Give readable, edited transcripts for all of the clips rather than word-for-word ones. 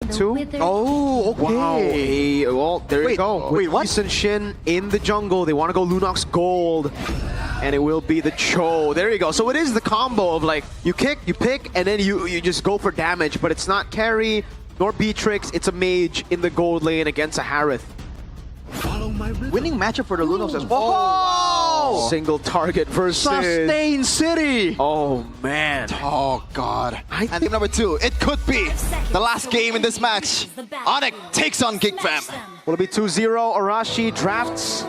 2. Oh, okay. Wow. Well, there you go. Wait, what? Lee and Shin in the jungle. They want to go Lunox Gold. And it will be the Cho. There you go. So it is the combo of like, you kick, you pick, and then you just go for damage. But it's not carry, nor Beatrix. It's a mage in the gold lane against a Harith. Winning matchup for the Lunox as well. Oh! Single target versus... Sustain City! Oh, man. Oh, God. I And game number 2, it could be the last game in this match. ONIC takes on GEEK fam. Will it be 2-0? Arashi drafts.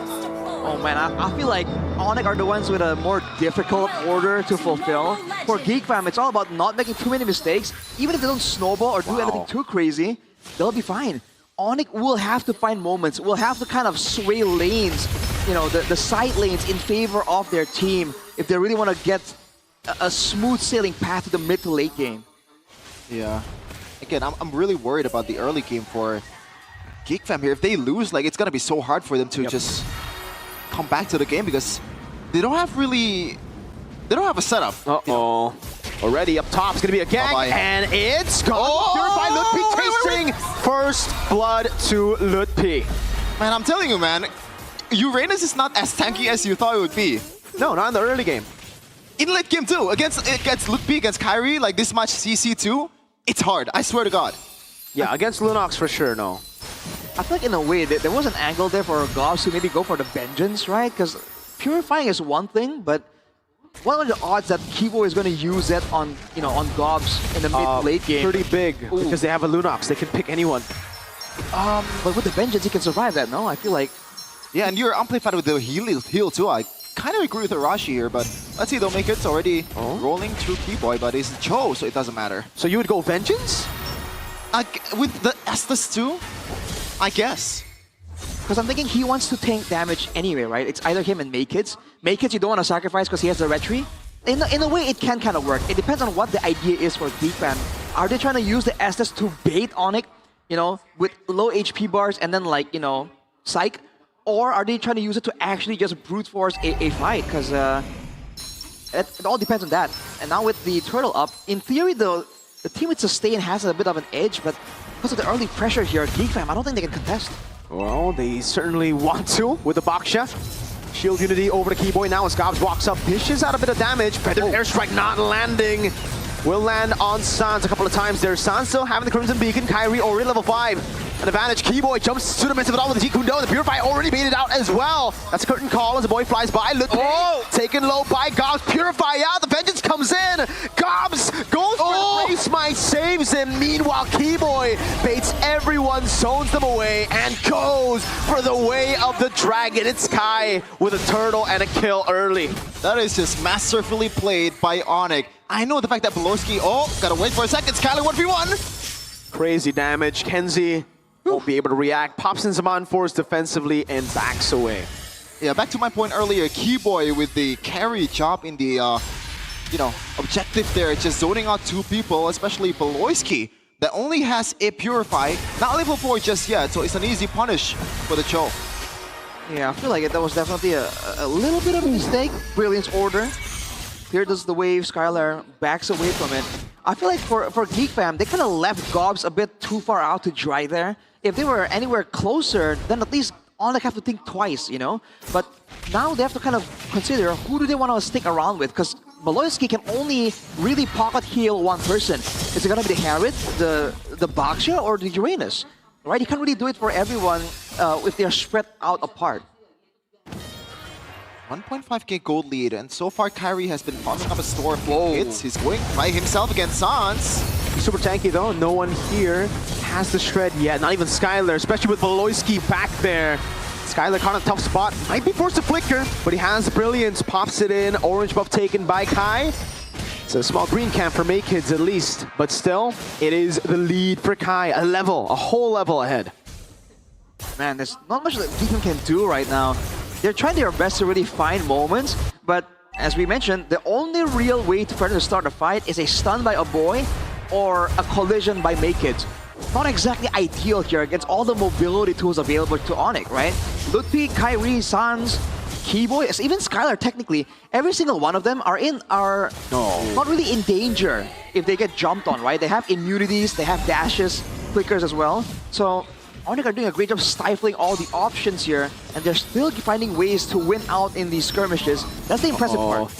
Oh man, I feel like ONIC are the ones with a more difficult order to fulfill. For GEEK fam, it's all about not making too many mistakes. Even if they don't snowball or do anything too crazy, they'll be fine. ONIC will have to find moments, will have to kind of sway lanes, you know, the side lanes in favor of their team if they really want to get a smooth sailing path to the mid to late game. Yeah. Again, I'm really worried about the early game for GEEK fam here. If they lose, like, it's going to be so hard for them to just come back to the game because they don't have a setup. Uh-oh. Already up top is going to be a gank, and it's gone. By Lutpi tasting first blood to Lutpi. Man, I'm telling you, man, Uranus is not as tanky as you thought it would be. No, not in the early game. In late game too, against Lutpi, against Kyrie, like this much CC2, it's hard, I swear to God. Yeah, against Lunox for sure, no. I feel like in a way there was an angle there for Gobs to maybe go for the vengeance, right? Because purifying is one thing, but what are the odds that Kibo is going to use that on, you know, on Gobs in the mid-late game? Pretty big, because they have a Lunox. They can pick anyone. But with the vengeance, he can survive that, no? I feel like... Yeah, and you're amplified with the heal too. I kind of agree with Arashi here, but let's see, they'll make it. It's already rolling through Keyboy, but it's Cho, so it doesn't matter. So you would go vengeance? With the Estes too? I guess. Because I'm thinking he wants to tank damage anyway, right? It's either him and Maykids. Maykids you don't want to sacrifice because he has the retry. In a way, it can kind of work. It depends on what the idea is for GEEK fam. Are they trying to use the Estes to bait ONIC, you know, with low HP bars and then like, you know, psych? Or are they trying to use it to actually just brute force a fight? Because it all depends on that. And now with the turtle up, in theory, the team with sustain has a bit of an edge, but because of the early pressure here, GEEK fam, I don't think they can contest. Well, they certainly want to with the Baksha. Shield Unity over to Keyboy now as Gobs walks up, dishes out a bit of damage. Feather airstrike not landing. Will land on Sans a couple of times there. Sans still having the Crimson Beacon. Kyrie already level 5. An advantage. Keyboy jumps to the midst of it all with the Jikundo. The Purify already made it out as well. That's a curtain call as the boy flies by. Look, taken low by Gobs. Purify out. The Vengeance comes in. Gobs goes for the Grace Might, saves him. Meanwhile, Keyboy baits everyone, zones them away, and goes for the way of the dragon. It's Kai with a turtle and a kill early. That is just masterfully played by ONIC. I know the fact that Belowski, gotta wait for a second. Skyler 1v1. Crazy damage. Kenzie won't be able to react. Pops in some on-force defensively and backs away. Yeah, back to my point earlier, Keyboy with the carry job in the, you know, objective there, just zoning out 2 people, especially Belowski, that only has a Purify, not level 4 just yet, so it's an easy punish for the Cho. Yeah, I feel like that was definitely a little bit of a mistake. Brilliance order. Here does the wave, Skylar backs away from it. I feel like for GEEK fam, they kind of left Gobs a bit too far out to dry there. If they were anywhere closer, then at least ONIC have to think twice, you know? But now they have to kind of consider who do they want to stick around with, because Belowski can only really pocket heal one person. Is it going to be the Harith, the Baksha, or the Uranus? Right? You can't really do it for everyone if they're spread out apart. 1.5k gold lead, and so far Kyrie has been tossing up a storm of hits. He's going by himself against Sans. Super tanky though, no one here has the shred yet, not even Skylar, especially with Belowski back there. Skylar caught a tough spot, might be forced to flicker, but he has Brilliance, pops it in, orange buff taken by Kai. It's a small green camp for Maykids at least, but still, it is the lead for Kai, a whole level ahead. Man, there's not much that GEEK can do right now. They're trying their best to really find moments, but as we mentioned, the only real way for them to start a fight is a stun by a boy or a collision by Maykids. Not exactly ideal here against all the mobility tools available to ONIC, right? Lutpi, Kyrie, Sans, Keyboy, even Skylar technically, every single one of them are not really in danger if they get jumped on, right? They have immunities, they have dashes. flickers as well. So ONIC are doing a great job stifling all the options here, and they're still finding ways to win out in these skirmishes. That's the impressive part.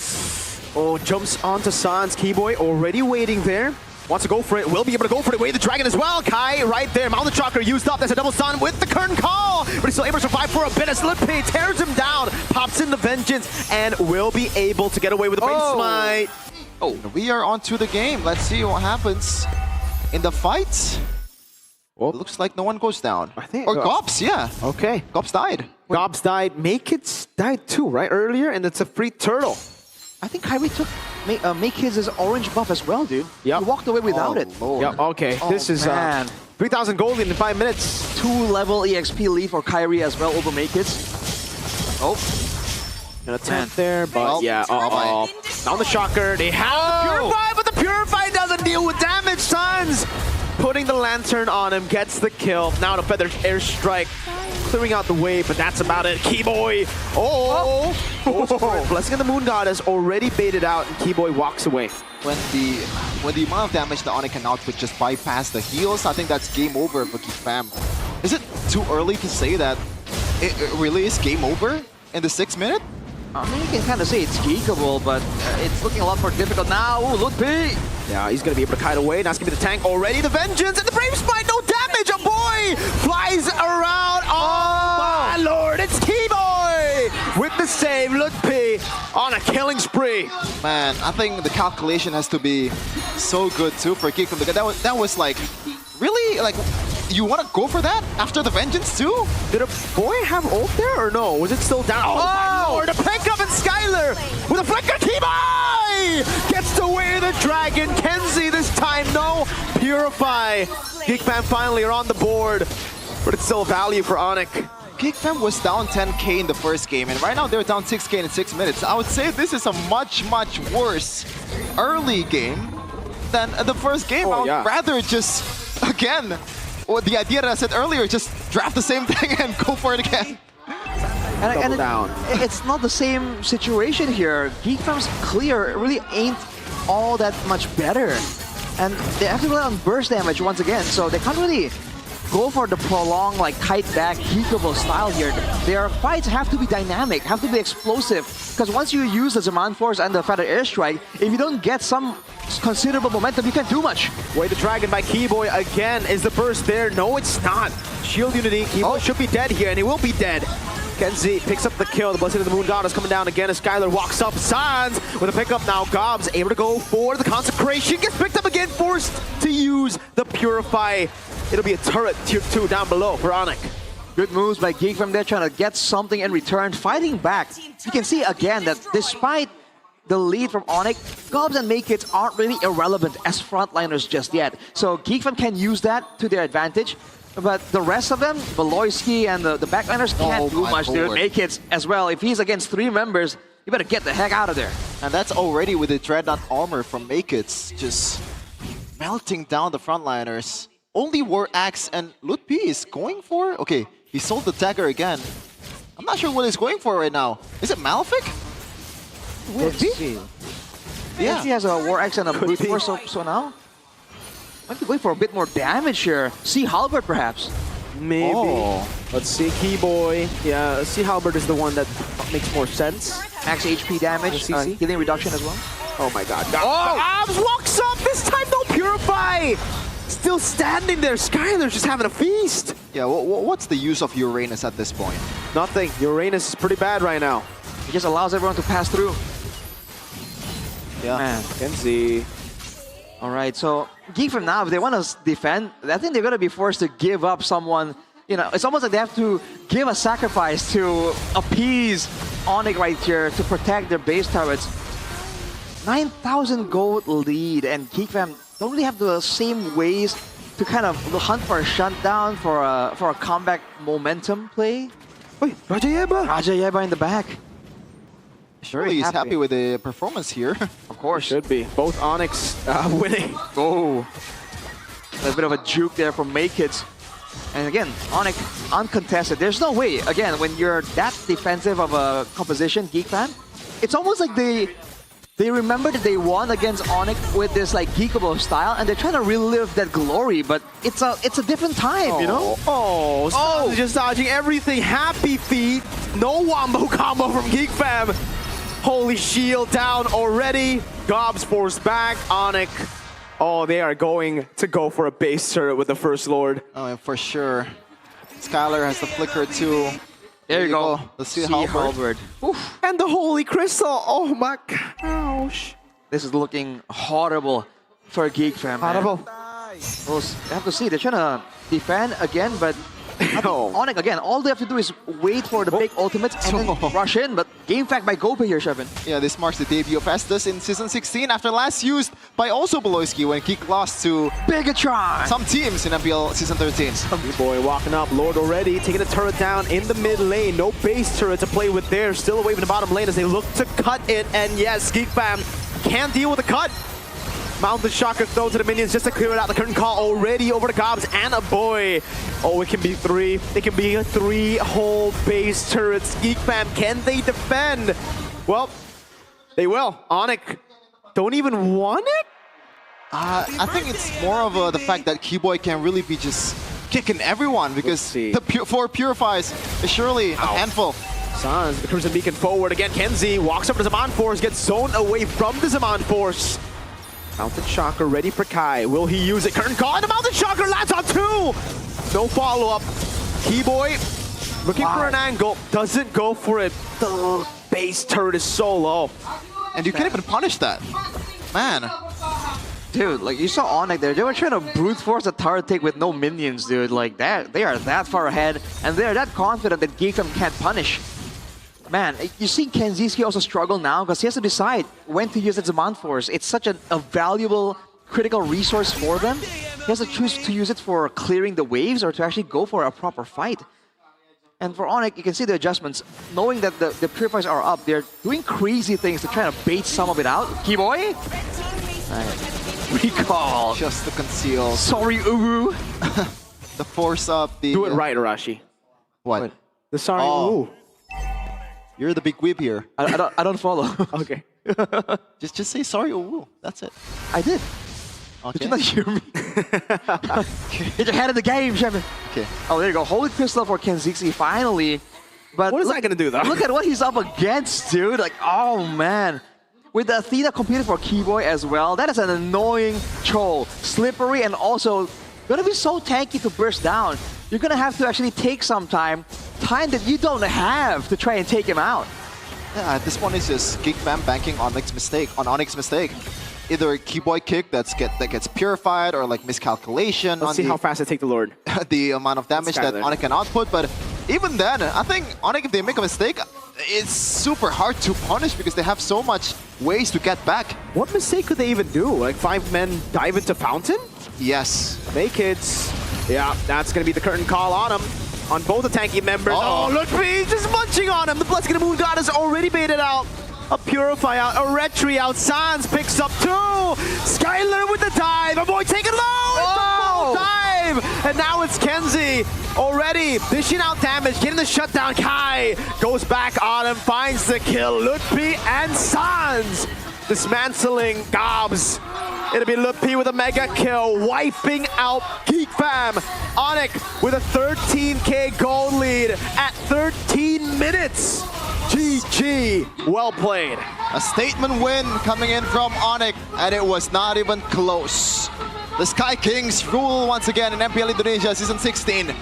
Oh, jumps onto Sans. Keyboy already waiting there. Wants to go for it. Will be able to go for it. Wade the Dragon as well. Kai right there. Mountain Chakra used up. That's a double stun with the current call. But he's still able to survive for a bit as Lippe tears him down. Pops in the Vengeance and will be able to get away with the Brain Smite. Oh, we are on to the game. Let's see what happens in the fight. Oh. Looks like no one goes down. I think- Or Gops, yeah. Okay. Gops died. Gobs died. Makeits died too, right? Earlier, and it's a free turtle. I think Kyrie took Makeits' orange buff as well, dude. Yep. He walked away without it. Lord. Yeah, okay. Oh, This is man. 3,000 gold in 5 minutes. 2-level EXP lead for Kyrie as well over Makeits. Oh, An attempt there, but Well, yeah, Down the Shocker. They have the Purify, but the Purify doesn't deal with damage, Suns! Putting the Lantern on him, gets the kill. Now the Feather Airstrike, clearing out the way, but that's about it. Keyboy! Oh! Blessing of the Moon Goddess already baited out, and Keyboy walks away. when the amount of damage the ONIC can output just bypass the heals, I think that's game over for GEEK fam. Is it too early to say that it really is game over in the 6th minute? I mean, you can kind of say it's geekable, but it's looking a lot more difficult now. Ooh, Lippe! Yeah, he's gonna be able to kite away. Now it's gonna be the tank already. The Vengeance and the Brave Smite, no damage. A boy flies around. Oh my lord, it's Keyboy with the save. Lippe on a killing spree. Man, I think the calculation has to be so good too for GEEK fam, because that was like, really? Like, you want to go for that after the Vengeance too? Did a boy have ult there or no? Was it still down? Oh, my lord, the pick up and Skylar with a flicker. Keyboy gets to wear the dragon. Kenzie this time, no. Purify. GEEK fam finally are on the board, but it's still value for ONIC. GEEK fam was down 10k in the first game, and right now they're down 6k in 6 minutes. I would say this is a much, much worse early game than the first game. Oh, I would yeah. rather just, again, the idea that I said earlier, just draft the same thing and go for it again. And down. It's not the same situation here. GEEK fam's clear really ain't all that much better. And they have to rely on burst damage once again, so they can't really go for the prolonged, like, kite back, geekable style here. Their fights have to be dynamic, have to be explosive, because once you use the Zaman Force and the Feather Airstrike, if you don't get some considerable momentum, you can't do much. Wait, the Dragon by Keyboy again. Is the burst there? No, it's not. Shield Unity. Keyboy should be dead here, and he will be dead. Kenzie picks up the kill. The Blessing of the Moon Goddess coming down again as Skylar walks up. Sans with a pickup now. Gobs able to go for the Consecration. Gets picked up again, forced to use the Purify. It'll be a turret tier 2 down below for ONIC. Good moves by GEEK from there, trying to get something in return, fighting back. You can see again that despite the lead from ONIC, Gobs and Makeits aren't really irrelevant as frontliners just yet. So GEEK fam can use that to their advantage. But the rest of them, Beloyski and the backliners can't do much. Dude, Makeits as well. If he's against 3 members, you better get the heck out of there. And that's already with the Dreadnought armor from Makeits, just melting down the frontliners. Only War Axe and Lippe is going for? Okay, he sold the dagger again. I'm not sure what he's going for right now. Is it Malefic? Yeah, he has a War Axe and a Brute Force, so now might be going for a bit more damage here. Sea Halberd, perhaps. Maybe. Oh. Let's see. Keyboy. Yeah, Sea Halberd is the one that makes more sense. Max HP damage, CC. healing reduction as well. Oh my god. Gobs walks up! This time no Purify! Still standing there. Skylar's just having a feast. Yeah, what's the use of Uranus at this point? Nothing. Uranus is pretty bad right now. He just allows everyone to pass through. Yeah. Man. Kenzie. All right, so GEEK from now, if they want to defend, I think they're going to be forced to give up someone. You know, it's almost like they have to give a sacrifice to appease ONIC right here to protect their base turrets. 9,000 gold lead, and GEEK fam don't really have the same ways to kind of hunt for a shutdown, for a comeback momentum play. Wait, Raja Yeba! Raja Yeba in the back. Surely he's happy with the performance here. Of course. Should be. Both ONICs winning. Oh. A bit of a juke there from Makeits. And again, ONIC uncontested. There's no way, again, when you're that defensive of a composition, GEEK fam, it's almost like they they remember that they won against ONIC with this like geekable style, and they're trying to relive that glory, but it's a different time, you know? Oh, just dodging everything. Happy feet. No wombo combo from GEEK fam. Holy shield down already. Gobs forced back. ONIC. Oh, they are going to go for a base turret with the First Lord. Oh, and for sure. Skylar has the flicker too. There you go. Let's see Halberd. And the Holy Crystal. Oh my gosh. This is looking horrible for GEEK fam. man. Horrible. We'll have to see. They're trying to defend again, but ONIC again, all they have to do is wait for the big ultimates and then rush in. But game fact by Gope here, Shevin. Yeah, this marks the debut of Estes in Season 16 after last used by also Beloyski when GEEK lost to Bigatron! some teams in MPL Season 13. Big boy walking up. Lord already taking the turret down in the mid lane. No base turret to play with there. Still away from the bottom lane as they look to cut it. And yes, GEEK fam can't deal with the cut. Mounted Shocker throw to the minions just to clear it out. The curtain call already over to Gobs and a boy. Oh, it can be 3. It can be 3 whole base turrets. GEEK fam, can they defend? Well, they will. ONIC don't even want it? I think it's more of the fact that Keyboy can really be just kicking everyone because the 4 Purifies is surely a handful. Sans, the Crimson Beacon forward again. Kenzie walks up to the Zaman Force, gets zoned away from the Zaman Force. Mounted Shocker ready for Kai. Will he use it? Curtain call and the Mounted Shocker lands on 2! No follow-up. Keyboy looking for an angle. Doesn't go for it. The base turret is so low. And you can't even punish that. Man. Dude, like you saw ONIC there, they were trying to brute force a turret take with no minions, dude. Like that, they are that far ahead, and they're that confident that GEEK fam can't punish. Man, you see Kenziski also struggle now because he has to decide when to use the Zaman Force. It's such a valuable, critical resource for them. He has to choose to use it for clearing the waves or to actually go for a proper fight. And for ONIC, you can see the adjustments. Knowing that the Purifiers are up, they're doing crazy things to try to bait some of it out. Keyboy? Recall. Just to conceal. Sorry, Uwu. The force up the... Do it right, Arashi. What? The sorry, ooh. You're the big whip here. I don't follow. Okay. Just say sorry, ooh. That's it. I did. Okay. Did you not hear me? Get your head in the game, Shevin. Okay. Oh, there you go. Holy Crystal for Kenziski, finally. But What is that going to do, though? look at what he's up against, dude. Like, oh, man. With the Athena competing for Keyboy as well, that is an annoying troll. Slippery and also gonna be so tanky to burst down. You're gonna have to actually take some time that you don't have to try and take him out. Yeah, this one is just GEEK fam banking on ONIC's mistake. Either a Keyboy kick that gets purified or like miscalculation. Let's see how fast they take the Lord. The amount of damage that ONIC can output, but even then, I think ONIC, if they make a mistake, it's super hard to punish because they have so much ways to get back. What mistake could they even do? Like 5 men dive into Fountain? Yes. Nakeds. Yeah, that's going to be the curtain call on him. On both the tanky members. Oh, look, he's just munching on him. The Blessed Moon Goddess already baited out. A Purify out, a Retri out. Sans picks up 2. Skylar with the dive. A boy taking low. It's a full dive. And now it's Kenzie already dishing out damage, getting the shutdown. Kai goes back on him, finds the kill. Lutpi and Sans dismantling Gobs. It'll be Lutpi with a mega kill, wiping out GEEK fam. ONIC with a 13k gold lead at 13 minutes. GG, well played. A statement win coming in from ONIC, and it was not even close. The Sky Kings rule once again in MPL Indonesia Season 16.